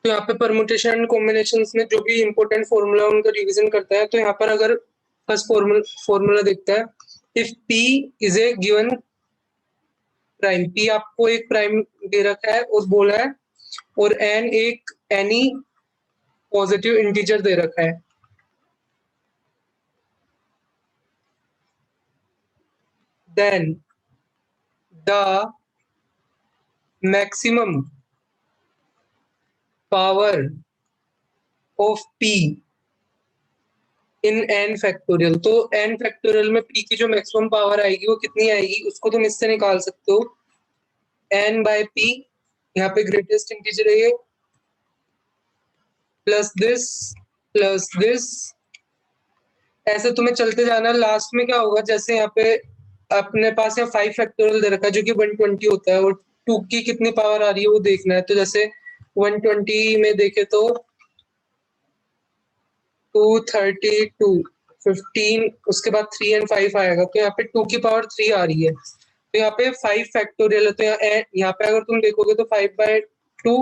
तो यहाँ पे परमुटेशन एंड कॉम्बिनेशंस में जो भी इंपॉर्टेंट फॉर्मूला उनका रिवीजन करता है, तो यहाँ पर अगर फर्स्ट फॉर्मूला देखता है, if P is a given prime, P आपको एक प्राइम दे रखा है और बोला है, और N एक एनी पॉजिटिव इंटीजर दे रखा है, then the maximum power of P in n factorial. तो n फैक्टोरियल में P की जो मैक्सिमम पावर आएगी वो कितनी आएगी, उसको तुम इससे निकाल सकते हो, n बाय P, यहाँ पे ग्रेटेस्ट इंटीजर है ये, प्लस दिस, ऐसे तुम्हें चलते जाना। लास्ट में क्या होगा, जैसे यहाँ पे अपने पास यहाँ 5 फैक्टोरियल दे रखा है जो कि 120 होता है, और 2 की कितनी पावर आ रही है वो देखना है। तो जैसे 120 में देखे तो 232, 15, उसके बाद 3 और 5 आएगा, तो यहाँ पे 2 की पावर 3 आ रही है, तो यहाँ पे 5 फैक्टोरियल है। तो यहाँ पे अगर तुम देखोगे तो 5/2,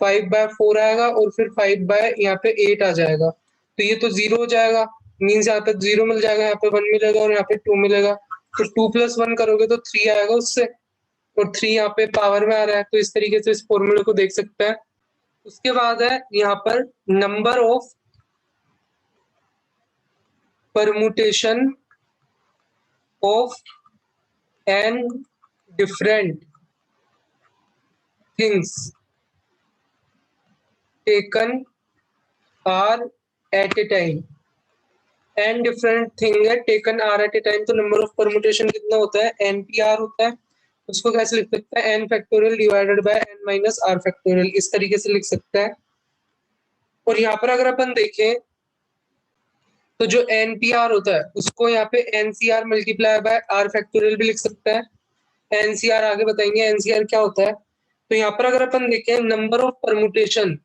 5/4 आएगा, और फिर 5 यहाँ पे 8 आ जाएगा, तो ये तो 0 हो जाएगा, मीन्स यहाँ पे 0 मिल जाएगा, यहाँ पे 1 मिलेगा और यहाँ पे 2 मिलेगा, तो 2 + 1 करोगे तो 3 आएगा उससे, और 3 यहाँ पे पावर में आ रहा है। तो इस तरीके से इस फॉर्मूले को देख सकते हैं। उसके बाद है यहाँ पर number of permutation of n different things taken r at a time। n different thing है taken r at a time, तो नंबर ऑफ परमुटेशन कितना होता है, npr होता है। उसको कैसे लिख सकते हैं, n factorial divided by n minus r factorial, इस तरीके से लिख सकते हैं। और यहाँ पर अगर अपन देखें तो जो npr होता है उसको यहाँ पे ncr multiply by r factorial भी लिख सकते हैं। एनसीआर आगे बताएंगे एनसीआर क्या होता है। तो यहाँ पर अगर अपन देखें नंबर ऑफ परमुटेशन,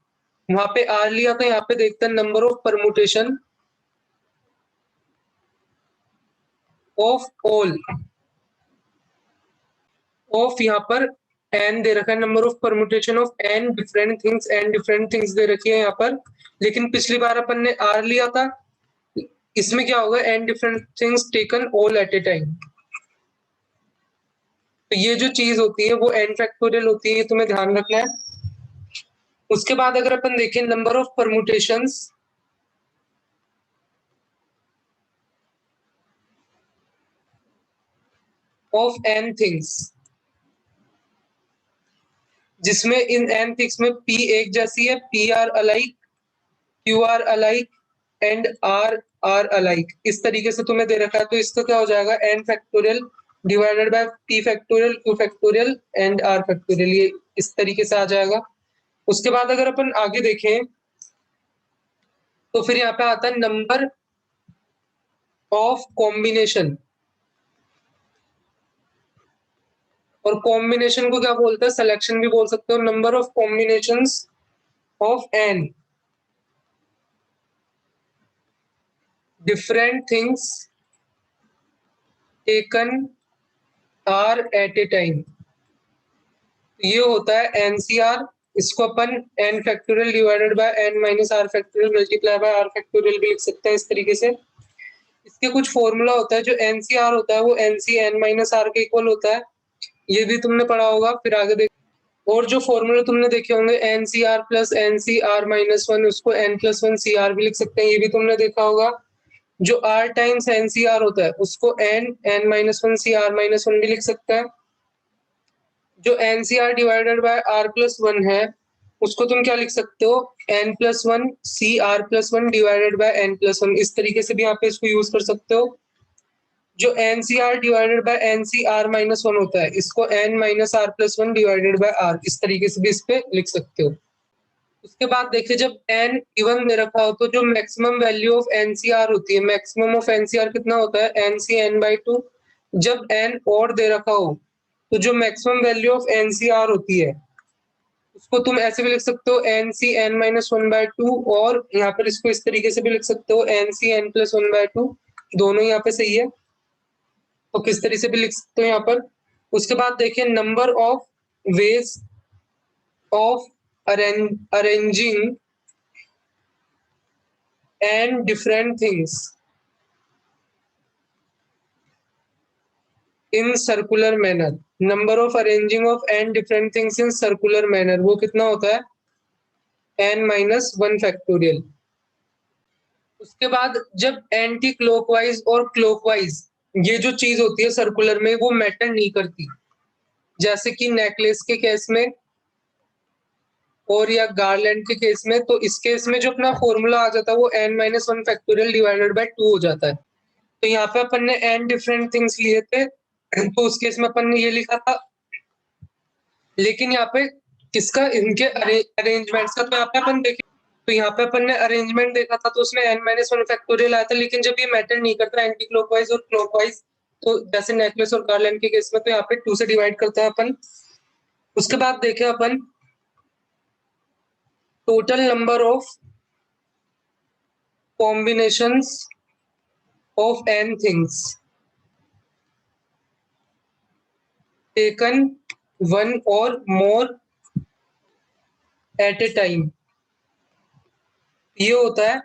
वहां पे आर लिया, तो यहाँ पे देखते हैं number of permutation of all of, यहाँ पर एन दे रखा है, number of permutation of N different things दे रखी है यहाँ पर। लेकिन पिछली बार अपन ने आर लिया था, इसमें क्या होगा, n different things taken all at a time. तो ये जो चीज होती है वो n फैक्टोरियल होती है, ये तुम्हें ध्यान रखना है। उसके बाद अगर अपन देखें number of permutations of n things, जिसमें इन n थिंग्स में p एक जैसी है, p are alike, q are alike and r are alike, इस तरीके से तुम्हें दे रखा है। तो इसका क्या हो जाएगा, n factorial divided bye p factorial, q factorial and r factorial, ये इस तरीके से आ जाएगा। उसके बाद अगर अपन आगे देखें तो फिर यहाँ पे आता है नंबर ऑफ कॉम्बिनेशन, और कॉम्बिनेशन को क्या बोलते हैं, सिलेक्शन भी बोल सकते हो। Number of combinations of n different things taken are at a time, ये होता है एनसीआर। इसको अपन n factorial divided by n minus r factorial multiply by r factorial भी लिख सकते हैं इस तरीके से। इसके कुछ फॉर्मूला होता है, जो एनसीआर होता है वो एनसी n माइनस r के इक्वल होता है, ये भी तुमने पढ़ा होगा। फिर आगे देख, और जो फॉर्मूला तुमने देखे होंगे एनसीआर प्लस एनसीआर माइनस 1, उसको n+1 cr भी लिख सकते हैं, ये भी तुमने देखा होगा। जो r टाइम्स एनसीआर होता है उसको n-1cr-1 भी लिख सकते हैं। जो एनसीआर डिवाइडेड बाय r+1 है उसको तुम क्या लिख सकते हो, n+1cr+1 डिवाइडेड बाय n+1, इस तरीके से भी यहाँ पे इसको यूज कर सकते हो। जो एनसीआर डिवाइडेड बाय एनसीआर-1 होता है इसको n-r+1 डिवाइडेड बाय r, इस तरीके से भी इस पे लिख सकते हो। उसके बाद देखिए जब n इवन दे रखा हो तो जो मैक्सिमम वैल्यू ऑफ एनसीआर होती है, मैक्सिमम ऑफ एनसीआर कितना होता है, nCn/2। जब n ऑड दे रखा हो तो जो मैक्सिमम वैल्यू ऑफ एनसीआर होती है उसको तुम ऐसे भी लिख सकते हो nCn-1/2, और यहाँ पर इसको इस तरीके से भी लिख सकते हो nCn+1/2, दोनों यहाँ पे सही है, तो किस तरीके से भी लिख सकते हो यहाँ पर। उसके बाद देखिए number of ways of arranging and different things in circular manner. Number of arranging of n different things in circular manner वो कितना होता है n minus 1 factorial. उसके बाद जब एंटी क्लॉकवाइज और क्लॉकवाइज ये जो चीज होती है सर्कुलर में वो मैटर नहीं करती, जैसे कि नेकलेस के केस में और या गार्लैंड के केस में, तो इस केस में जो अपना फॉर्मूला आ जाता है वो n minus 1 factorial divided by 2 हो जाता है. तो यहाँ पे अपन ने n डिफरेंट थिंग्स लिए थे, तो उस केस में अपन ने ये लिखा था, लेकिन यहाँ पे किसका, इनके अरेंजमेंट्स का, तो यहाँ पे अपन देखें तो यहाँ पे अपन ने अरेंजमेंट देखा था तो उसमें n माइनस 1 फैक्टोरियल आया था, लेकिन जब ये मैटर नहीं करता एंटी क्लॉकवाइज और क्लॉकवाइज, तो जैसे नेकलेस और गार्लैंड के केस में, तो यहाँ पे 2 से डिवाइड करता है अपन. उसके बाद देखे अपन total number of combinations of n things taken one or more at a time. ये होता है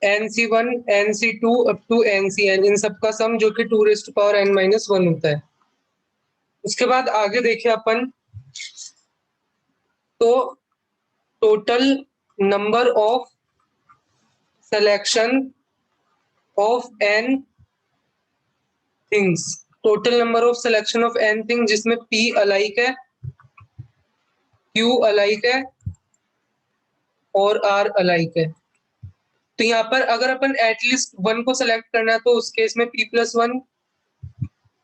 nc1 nc2 up to ncn, इन सबका सम जो कि 2 raised to power n minus 1 होता है. उसके बाद आगे देखें अपन तो total number of selection of n things, total number of selection of n things जिसमें p अलाइक है, q अलाइक है और r अलाइक है. तो यहाँ पर अगर अपन एटलीस्ट 1 को सिलेक्ट करना है तो उस केस में p plus 1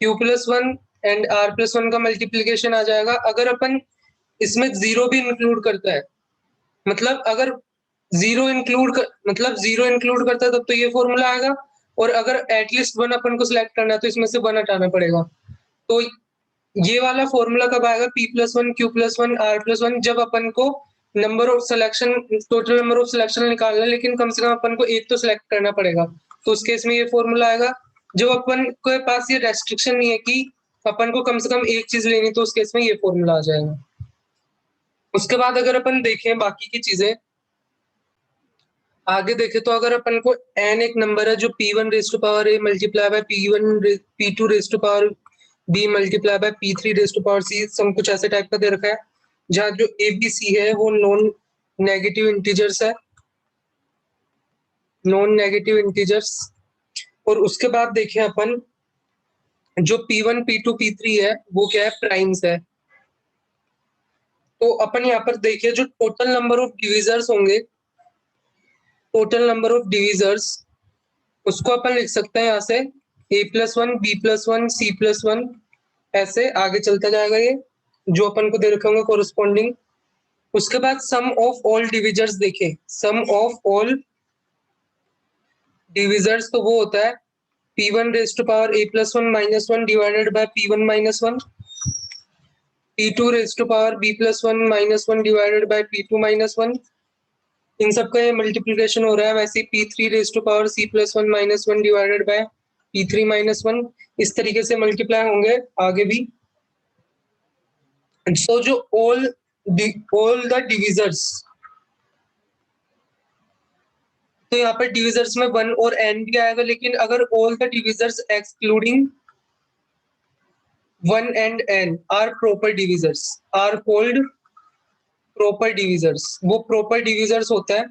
q plus 1 and r plus 1 का मल्टीप्लीकेशन आ जाएगा. अगर अपन इसमें जीरो भी इंक्लूड करता है, मतलब अगर जीरो इंक्लूड करता है तब तो ये फॉर्मूला आएगा, और अगर एटलीस्ट 1 अपन को सिलेक्ट करना है तो इसमें से 1 हटाना पड़ेगा. तो ये वाला फॉर्मूला कब आएगा, p plus 1 q plus 1 r plus 1, जब अपन को number of selection, total number of selection निकालना है, लेकिन कम से कम अपन को एक तो सिलेक्ट करना पड़ेगा. तो उस केस में ये फॉर्मूला आएगा. जब अपन के पास ये रेस्ट्रिक्शन नहीं है कि अपन को कम से कम एक चीज लेनी, तो उस केस में ये फॉर्मूला आ जाएगा. उसके बाद अगर अपन देखें बाकी की चीजें आगे देखें, तो अगर अपन को n एक नंबर है जो p1 raise to power a multiply by p2 raise to power b multiply by p3 raise to power c, some कुछ ऐसे टाइप का दे रखा है, जहाँ जो a b c है वो नॉन नेगेटिव इंटीजर्स है, नॉन नेगेटिव इंटीजर्स. और उसके बाद देखें अपन जो p1 p2 p3 है वो क्या है, प्राइम्स है. तो अपन यहाँ पर देखिए जो टोटल नंबर ऑफ डिविजर्स होंगे, टोटल नंबर ऑफ डिविजर्स, उसको अपन लिख सकते हैं यहाँ से a plus 1 b plus 1 c plus 1, ऐसे आगे चलता जाएगा ये जो अपन को दे रखे होंगे कोरिस्पॉन्डिंग. उसके बाद सम ऑफ ऑल डिविजर्स देखें, सम ऑफ ऑल डिविजर्स तो वो होता है p1 raise to power a plus 1 minus 1 divided by p1 minus 1, p2 raise to power b plus 1 minus 1 divided by p2 minus 1, इन सबका ये मल्टीप्लिकेशन हो रहा है. वैसे p3 raise to power c plus 1 minus 1 divided by p3 minus 1, इस तरीके से मल्टीप्लाई होंगे आगे भी. सो जो ऑल द डिविजर्स, तो यहाँ पर डिविजर्स में 1 और n भी आएगा, लेकिन अगर all the divisors excluding 1 and n are proper divisors, are called proper divisors. वो प्रॉपर डिविजर्स होता है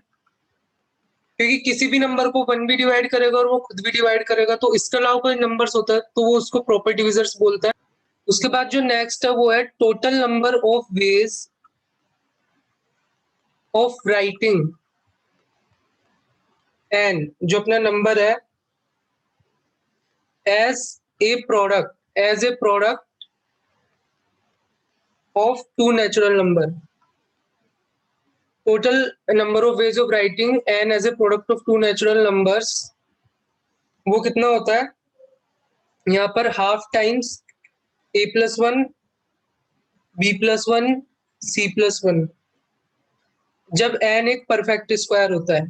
क्योंकि किसी भी नंबर को 1 भी डिवाइड करेगा और वो खुद भी डिवाइड करेगा, तो इसके अलावा कोई नंबर्स होता है तो वो उसको प्रॉपर डिविजर्स बोलता है. उसके बाद जो नेक्स्ट है वो है total number of ways of writing n, जो अपना नंबर है as a product of two natural number. Total number of ways of writing n as a product of two natural numbers, वो कितना होता है, यहाँ पर half times a plus 1 b plus 1 c plus 1, जब n एक परफेक्ट स्क्वायर होता है.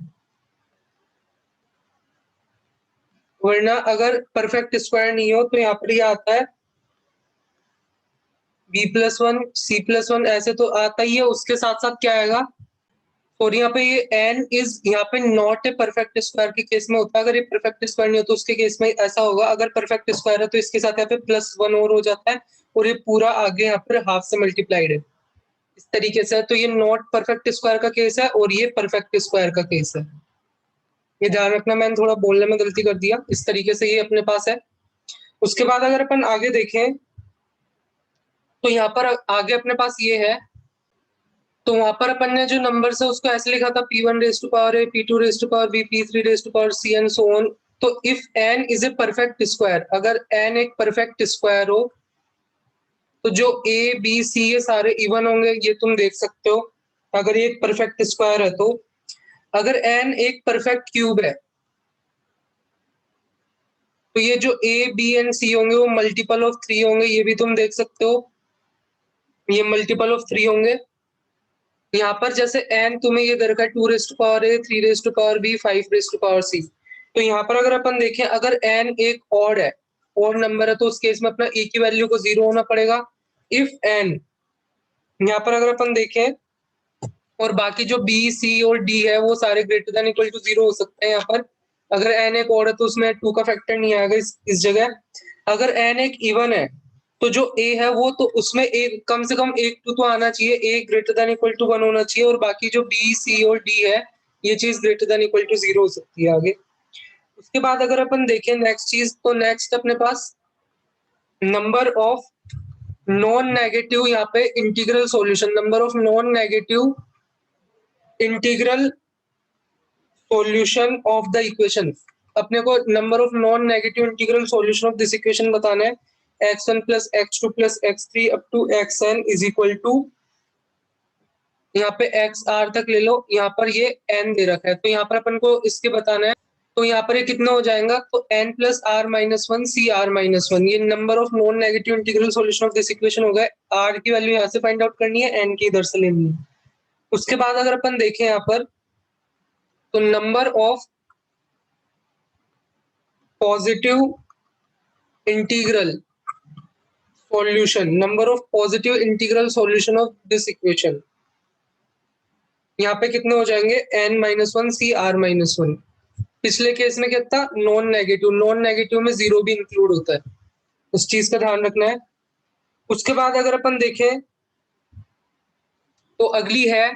वरना अगर परफेक्ट स्क्वायर नहीं हो तो यहाँ पर ये आता है b+1 c+1 ऐसे तो आता ही है, उसके साथ साथ क्या आएगा, और यहाँ पे ये n इज यहाँ पे नॉट ए परफेक्ट स्क्वायर के केस में होता है। अगर ये परफेक्ट स्क्वायर नहीं हो तो उसके केस में ऐसा होगा, अगर परफेक्ट स्क्वायर है तो इसके साथ यहाँ पे +1 और हो जाता है, और ये पूरा आगे यहाँ पर हाफ से मल्टीप्लाइड है, इस तरीके से। तो ये नॉट परफेक्ट स्क्वायर का केस है और ये परफेक्ट स्क्वायर का केस है, ये ध्यान रखना। मैंने थोड़ा बोलने में गलती कर दिया। इस तरीके से ये अपने पास है। उसके बाद अगर अपन आगे देखें तो यहाँ पर आगे अपने पास ये है, तो वहां पर अपन ने जो नंबर है उसको ऐसे लिखा था p1 raise to power a, p2 raise to power b, p3 raise to power c and so on. तो if n is a perfect square, अगर n एक परफेक्ट स्क्वायर हो तो जो a b c ये सारे इवन होंगे, ये तुम देख सकते हो। अगर ये एक परफेक्ट स्क्वायर है तो अगर n एक परफेक्ट क्यूब है तो ये जो a b एंड c होंगे वो मल्टीपल ऑफ 3 होंगे, ये भी तुम देख सकते हो, ये मल्टीपल ऑफ 3 होंगे। यहाँ पर जैसे n तुम्हें ये दे रखा है 2 raise to power a, 3 raise to power b, 5 raise to power c। तो यहाँ पर अगर अपन देखें, अगर n एक ऑड है, ऑड नंबर है, तो उस केस में अपना a की वैल्यू को 0 होना पड़ेगा। इफ n, यहाँ पर अगर अपन देखें, और बाकी जो b, c और d है वो सारे ग्रेटर देन इक्वल टू 0 हो सकते हैं। यहाँ पर अगर n एक ऑड है तो उसमें 2 का फैक्टर नहीं आएगा इस जगह। अगर n एक इवन है तो जो a है वो तो उसमें एक कम से कम एक 2 तो आना चाहिए, a greater than equal to 1 होना चाहिए, और बाकी जो b, c और d है ये चीज ग्रेटर देन इक्वल टू 0 हो सकती है आगे। उसके बाद अगर अपन देखें नेक्स्ट चीज, तो नेक्स्ट अपने पास नंबर ऑफ नॉन नेगेटिव, यहाँ पे integral solution, number of non negative integral solution of the equation. अपने को number of non negative integral solution of this equation बताना है, x1 plus x2 plus x3 up to xn is equal to, यहाँ पे xr तक ले लो, यहाँ पर ये n दे रखा है, तो यहाँ पर अपन को इसके बताना है। तो यहाँ पर ये कितना हो जाएगा, तो n plus r minus 1 C r minus 1, ये number of non negative integral solution of this equation हो गया। r की वैल्यू यहाँ से फाइंड आउट करनी है, n की इधर से लेनी है। उसके बाद अगर अपन देखें यहाँ पर, तो number of positive integral solution, number of positive integral solution of this equation, यहाँ पे कितने हो जाएंगे, n minus 1 C r minus 1। पिछले केस में क्या था, नॉन नेगेटिव, नॉन नेगेटिव में 0 भी इंक्लूड होता है, उस चीज का ध्यान रखना है। उसके बाद अगर अपन देखें तो अगली है,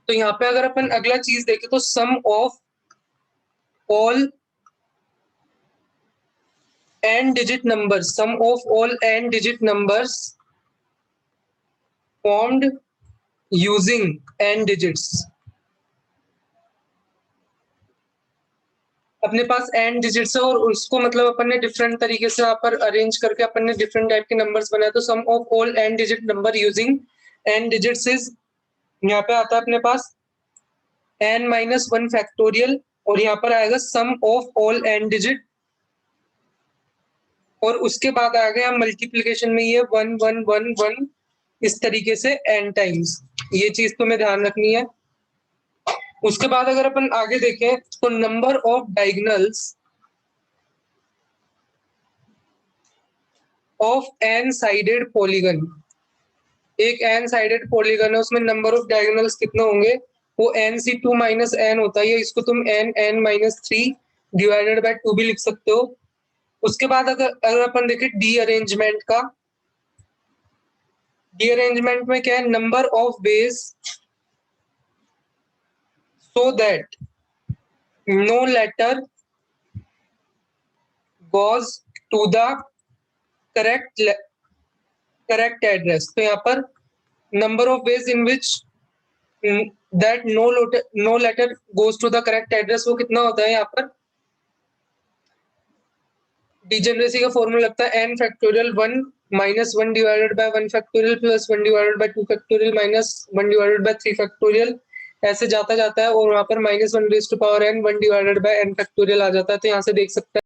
तो यहाँ पे अगर अपन अगला चीज देखें तो sum of all n digit numbers, sum of all n digit numbers formed using n digits। अपने पास n डिजिट्स है और उसको मतलब अपन ने डिफरेंट तरीके से यहाँ पर अरेंज करके अपन ने डिफरेंट टाइप के नंबर्स बनाए। तो sum of all n digit number using n digits is, यहाँ पे आता है अपने पास n माइनस 1 फैक्टोरियल, और यहाँ पर आएगा सम ऑफ ऑल n डिजिट, और उसके बाद आ गया मल्टीप्लिकेशन में ये 1 1 1 1 इस तरीके से n टाइम्स, ये चीज तुम्हें ध्यान रखनी है। उसके बाद अगर अपन आगे देखें तो number of diagonals of n sided polygon, एक n साइडेड पॉलीगन है उसमें नंबर ऑफ डायगोनल्स कितने होंगे, वो nc2 माइनस n होता है, इसको तुम n माइनस 3 डिवाइडेड बाय 2 भी लिख सकते हो। उसके बाद अगर अपन देखें डी अरेंजमेंट का, डी अरेंजमेंट में क्या है, number of ways so that no letter goes to the correct address. तो यहाँ पर number of ways in which that no letter goes to the correct address, वो कितना होता है, यहाँ पर डिजेनरेसी का फॉर्मूला लगता है n factorial 1 minus 1 divided by 1 factorial plus 1 divided by 2 factorial minus 1 divided by 3 factorial, ऐसे जाता जाता है, और वहां पर minus 1 raise to power n 1 divided by n factorial आ जाता है। तो यहाँ से देख सकते हैं